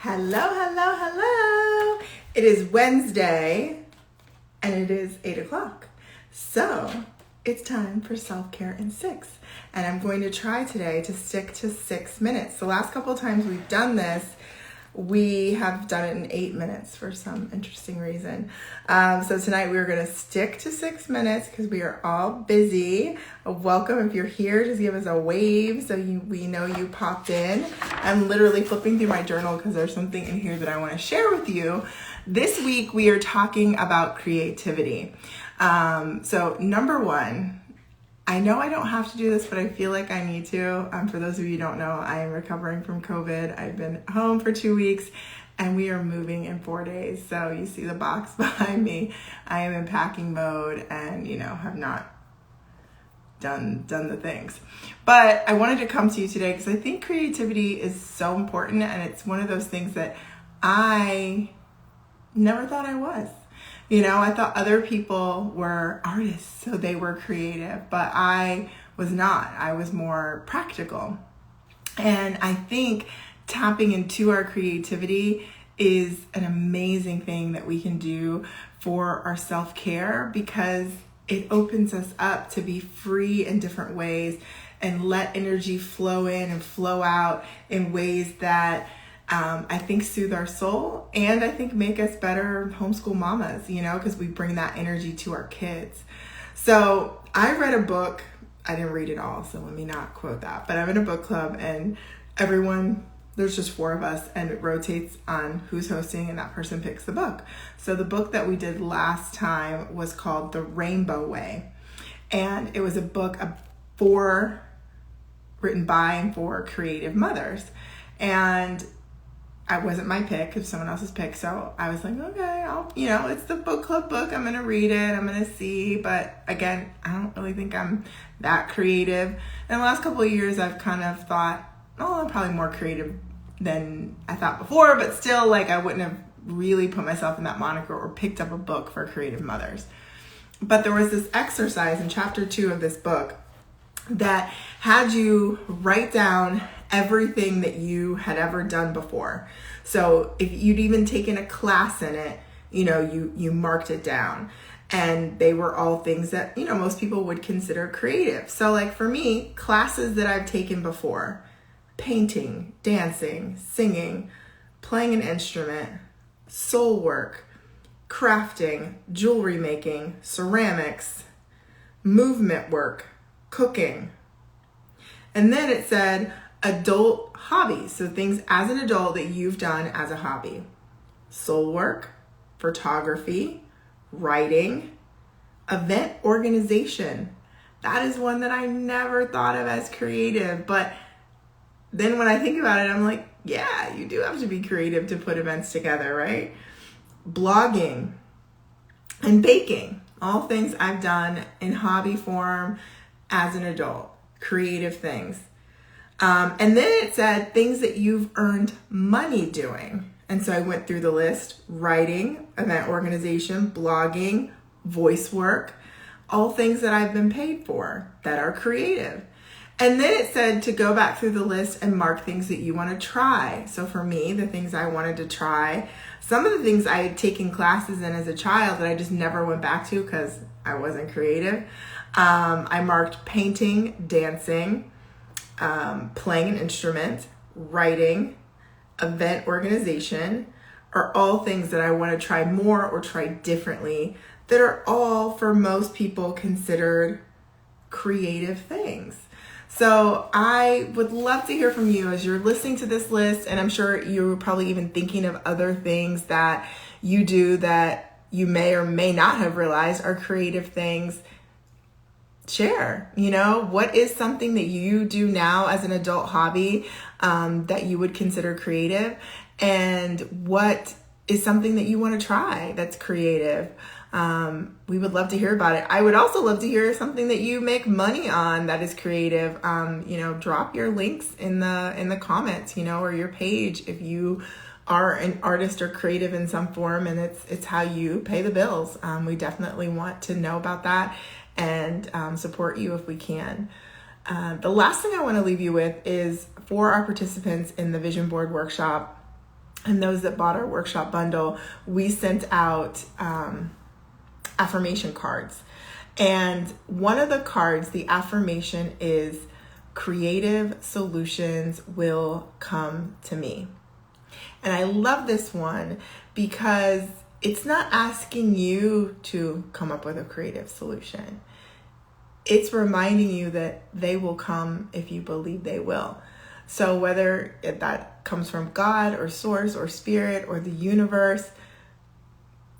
Hello, hello, hello. It is Wednesday and it is 8 o'clock. So it's time for self-care in 6. And I'm going to try today to stick to 6 minutes. The last couple of times we've done this, we have done it in 8 minutes for some interesting reason. So tonight we're going to stick to 6 minutes because we are all busy. Welcome. If you're here, just give us a wave so we know you popped in. I'm literally flipping through my journal because there's something in here that I want to share with you. This week we are talking about creativity. So number one, I know I don't have to do this, but I feel like I need to. For those of you who don't know, I am recovering from COVID. I've been home for 2 weeks and we are moving in 4 days. So you see the box behind me. I am in packing mode and, have not done the things. But I wanted to come to you today because I think creativity is so important and it's one of those things that I never thought I was. I thought other people were artists, so they were creative, but I was not. I was more practical. And I think tapping into our creativity is an amazing thing that we can do for our self-care because it opens us up to be free in different ways and let energy flow in and flow out in ways that I think soothe our soul and I think make us better homeschool mamas, because we bring that energy to our kids. So I read a book. I didn't read it all, so let me not quote that. But I'm in a book club and there's just 4 of us and it rotates on who's hosting and that person picks the book. So the book that we did last time was called The Rainbow Way. And it was a book written by and for creative mothers. And I wasn't my pick, it was someone else's pick. So I was like, okay, it's the book club book. I'm going to read it. I'm going to see. But again, I don't really think I'm that creative. In the last couple of years, I've kind of thought, I'm probably more creative than I thought before, but still I wouldn't have really put myself in that moniker or picked up a book for creative mothers. But there was this exercise in chapter 2 of this book that had you write down everything that you had ever done before. So if you'd even taken a class in it, you marked it down. And they were all things that, most people would consider creative. So for me, classes that I've taken before, painting, dancing, singing, playing an instrument, soul work, crafting, jewelry making, ceramics, movement work, cooking. And then it said adult hobbies. So things as an adult that you've done as a hobby. Soul work, photography, writing, event organization. That is one that I never thought of as creative. But then when I think about it, I'm like, yeah, you do have to be creative to put events together, right? Blogging and baking. All things I've done in hobby form as an adult. Creative things. And then it said things that you've earned money doing. And so I went through the list: writing, event organization, blogging, voice work, all things that I've been paid for that are creative. And then it said to go back through the list and mark things that you want to try. So for me, the things I wanted to try, some of the things I had taken classes in as a child that I just never went back to because I wasn't creative. I marked painting, dancing, playing an instrument, writing, event organization, are all things that I want to try more or try differently that are all, for most people, considered creative things. So I would love to hear from you as you're listening to this list, and I'm sure you're probably even thinking of other things that you do that you may or may not have realized are creative things. Share, what is something that you do now as an adult hobby that you would consider creative, and what is something that you want to try that's creative. We would love to hear about it. I would also love to hear something that you make money on that is creative. Drop your links in the comments, or your page if you are an artist or creative in some form and it's how you pay the bills. We definitely want to know about that and support you if we can. The last thing I want to leave you with is for our participants in the Vision Board Workshop, and those that bought our workshop bundle, we sent out affirmation cards. And one of the cards, the affirmation is, creative solutions will come to me. And I love this one because it's not asking you to come up with a creative solution. It's reminding you that they will come if you believe they will. So whether that comes from God or source or spirit or the universe,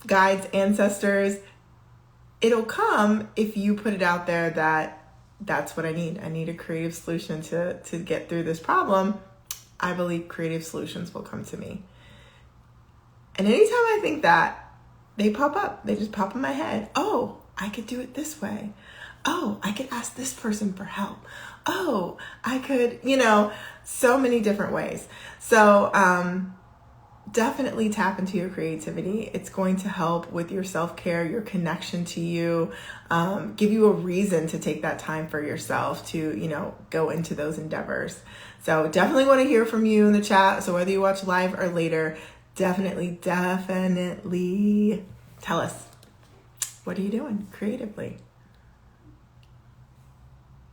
guides, ancestors, it'll come if you put it out there that that's what I need. I need a creative solution to get through this problem. I believe creative solutions will come to me. And anytime I think that, they pop up. They just pop in my head. Oh, I could do it this way. Oh, I could ask this person for help. Oh, I could, so many different ways. So definitely tap into your creativity. It's going to help with your self-care, your connection to you, give you a reason to take that time for yourself to, go into those endeavors. So definitely want to hear from you in the chat. So whether you watch live or later, definitely tell us, what are you doing creatively?